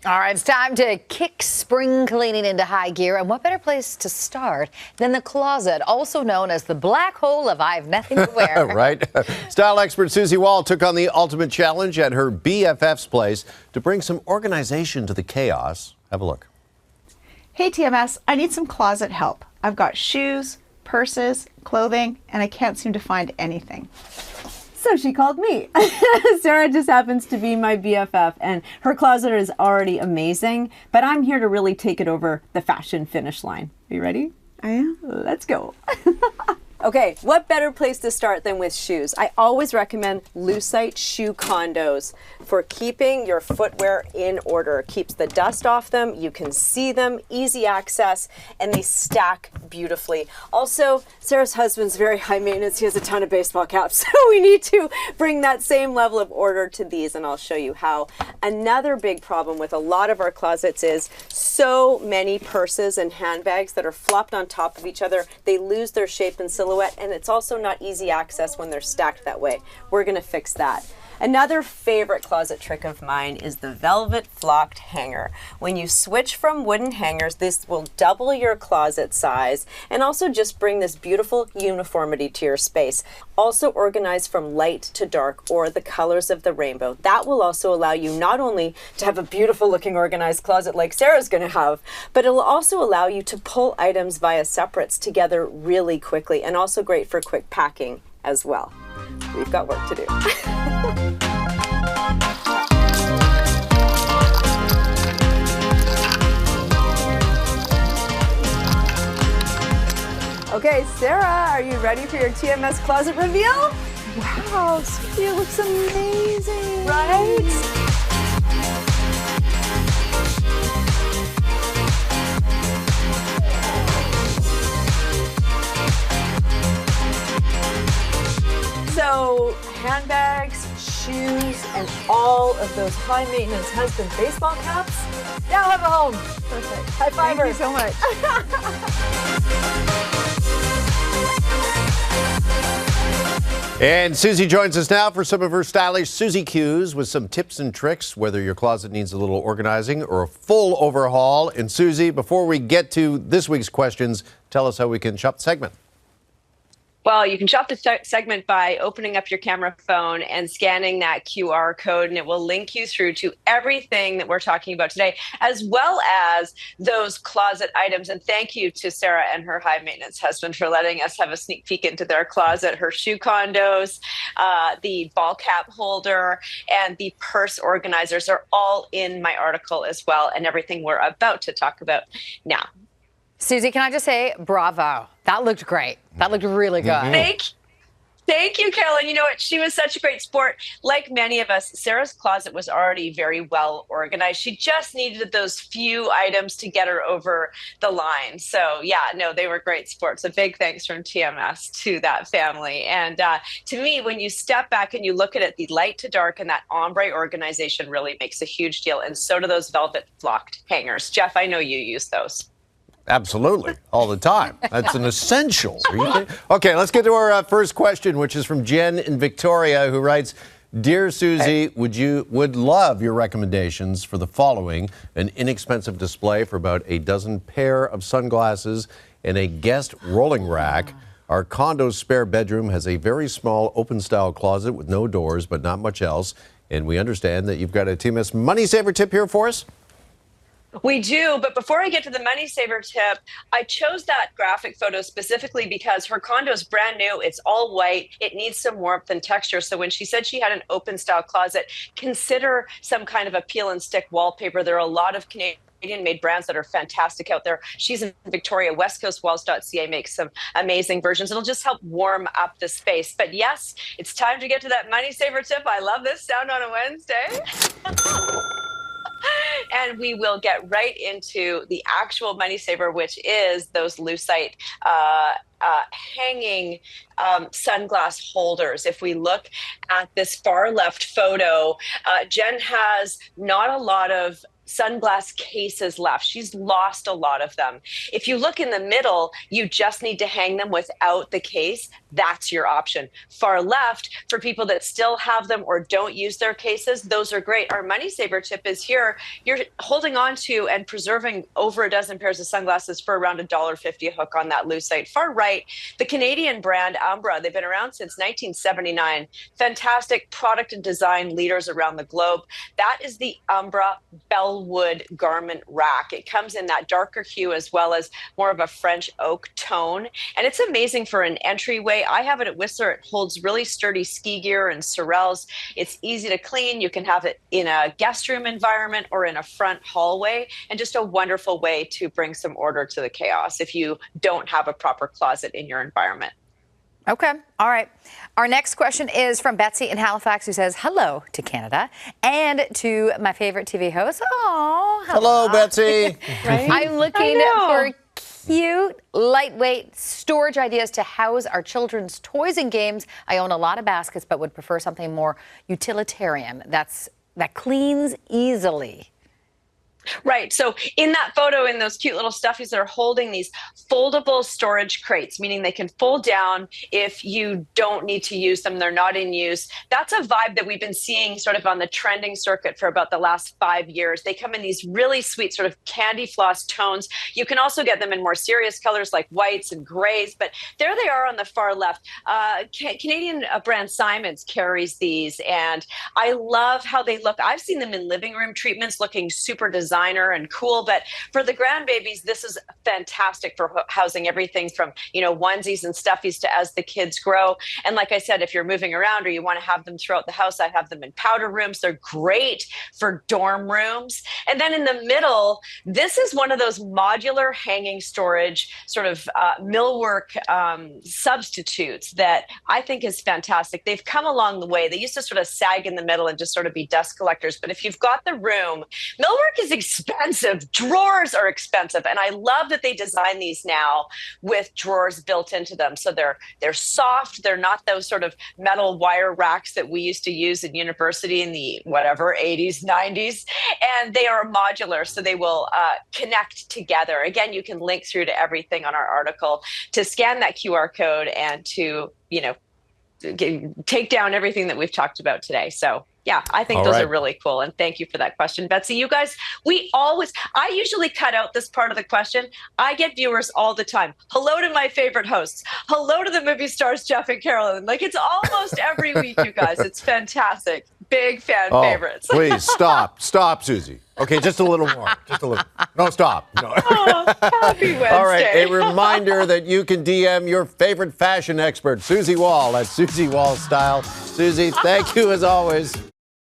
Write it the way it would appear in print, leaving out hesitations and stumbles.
All right, it's time to kick spring cleaning into high gear. And what better place to start than the closet, also known as the black hole of I have nothing to wear. Right. Style expert Susie Wall took on the ultimate challenge at her BFF's place to bring some organization to the chaos. Have a look. Hey TMS, I need some closet help. I've got shoes, purses, clothing, and I can't seem to find anything. So she called me. Sarah just happens to be my BFF, and her closet is already amazing, but I'm here to really take it over the fashion finish line. Are you ready? I am. Let's go. Okay, what better place to start than with shoes? I always recommend Lucite shoe condos for keeping your footwear in order. Keeps the dust off them, you can see them, easy access, and they stack beautifully. Also, Sarah's husband's very high maintenance. He has a ton of baseball caps, so we need to bring that same level of order to these, and I'll show you how. Another big problem with a lot of our closets is so many purses and handbags that are flopped on top of each other. They lose their shape and silhouette, and it's also not easy access when they're stacked that way. We're gonna fix that. Another favorite closet trick of mine is the velvet flocked hanger. When you switch from wooden hangers, this will double your closet size and also just bring this beautiful uniformity to your space. Also organize from light to dark or the colors of the rainbow. That will also allow you not only to have a beautiful looking organized closet like Sarah's gonna have, but it will also allow you to pull items via separates together really quickly, and also great for quick packing as well. We've got work to do. Okay, Sarah, are you ready for your TMS closet reveal? Wow, Sophia looks amazing. Right? So, handbags, shoes, and all of those high maintenance husband baseball caps now have a home. Perfect. High five her. Thank you so much. And Susie joins us now for some of her stylish Susie Q's with some tips and tricks, whether your closet needs a little organizing or a full overhaul. And Susie, before we get to this week's questions, tell us how we can shop the segment. Well, you can shop the segment by opening up your camera phone and scanning that QR code, and it will link you through to everything that we're talking about today, as well as those closet items. And thank you to Sarah and her high maintenance husband for letting us have a sneak peek into their closet. Her shoe condos, the ball cap holder, and the purse organizers are all in my article as well, and everything we're about to talk about now. Susie, can I just say bravo? That looked great. That looked really good. Thank you, Carolyn. You know what? She was such a great sport. Like many of us, Sarah's closet was already very well organized. She just needed those few items to get her over the line. So yeah, no, they were great sports. A big thanks from TMS to that family. And to me, when you step back and you look at it, the light to dark and that ombre organization really makes a huge deal. And so do those velvet flocked hangers. Jeff, I know you use those. Absolutely, all the time. That's an essential. Okay, let's get to our first question, which is from Jen in Victoria, who writes, "Dear Susie, would love your recommendations for the following: an inexpensive display for about a dozen pair of sunglasses and a guest rolling rack. Our condo's spare bedroom has a very small open-style closet with no doors, but not much else. And we understand that you've got a TMS money saver tip here for us." We do, but before I get to the money saver tip, I chose that graphic photo specifically because her condo is brand new. It's all white. It needs some warmth and texture. So when she said she had an open style closet, consider some kind of a peel and stick wallpaper. There are a lot of Canadian-made brands that are fantastic out there. She's in Victoria. westcoastwalls.ca makes some amazing versions. It'll just help warm up the space. But yes, it's time to get to that money saver tip. I love this sound on a Wednesday. And we will get right into the actual money saver, which is those lucite hanging sunglass holders. If we look at this far left photo, Jen has not a lot of sunglass cases left. She's lost a lot of them. If you look in the middle, you just need to hang them without the case. That's your option. Far left, for people that still have them or don't use their cases, those are great. Our money saver tip is here. You're holding on to and preserving over a dozen pairs of sunglasses for around $1.50 a hook on that lucite. Far right, the Canadian brand Umbra. They've been around since 1979. Fantastic product and design leaders around the globe. That is the Umbra Bellwood garment rack. It comes in that darker hue as well as more of a French oak tone. And it's amazing for an entryway. I have it at Whistler. It holds really sturdy ski gear and sorels. It's easy to clean. You can have it in a guest room environment or in a front hallway, and just a wonderful way to bring some order to the chaos if you don't have a proper closet in your environment. Okay. All right. Our next question is from Betsy in Halifax, who says hello to Canada and to my favorite TV host. Oh, Hello, Betsy. Right? I'm looking for cute, lightweight storage ideas to house our children's toys and games. I own a lot of baskets, but would prefer something more utilitarian that cleans easily. Right. So in that photo, in those cute little stuffies, they're holding these foldable storage crates, meaning they can fold down if you don't need to use them. They're not in use. That's a vibe that we've been seeing sort of on the trending circuit for about the last 5 years. They come in these really sweet sort of candy floss tones. You can also get them in more serious colors like whites and grays, but there they are on the far left. Canadian brand Simons carries these, and I love how they look. I've seen them in living room treatments looking super designer and cool, but for the grandbabies, this is fantastic for housing everything from, onesies and stuffies to as the kids grow. And like I said, if you're moving around or you want to have them throughout the house, I have them in powder rooms. They're great for dorm rooms. And then in the middle, this is one of those modular hanging storage sort of millwork substitutes that I think is fantastic. They've come along the way. They used to sort of sag in the middle and just sort of be dust collectors. But if you've got the room, millwork is expensive. Drawers are expensive. And I love that they design these now with drawers built into them. So they're soft. They're not those sort of metal wire racks that we used to use in university in the 80s, 90s. And they are modular, so they will connect together. Again, you can link through to everything on our article to scan that QR code and to, take down everything that we've talked about today. So yeah, I think those are really cool. And thank you for that question, Betsy. You guys, I usually cut out this part of the question. I get viewers all the time. Hello to my favorite hosts. Hello to the movie stars, Jeff and Carolyn. Like, it's almost every week, you guys. It's fantastic. Big fan favorites. Please stop, Susie. Okay, just a little more. Just a little. No, stop. No. Oh, happy Wednesday. All right, a reminder that you can DM your favorite fashion expert, Susie Wall, at Susie Wall Style. Susie, thank you as always.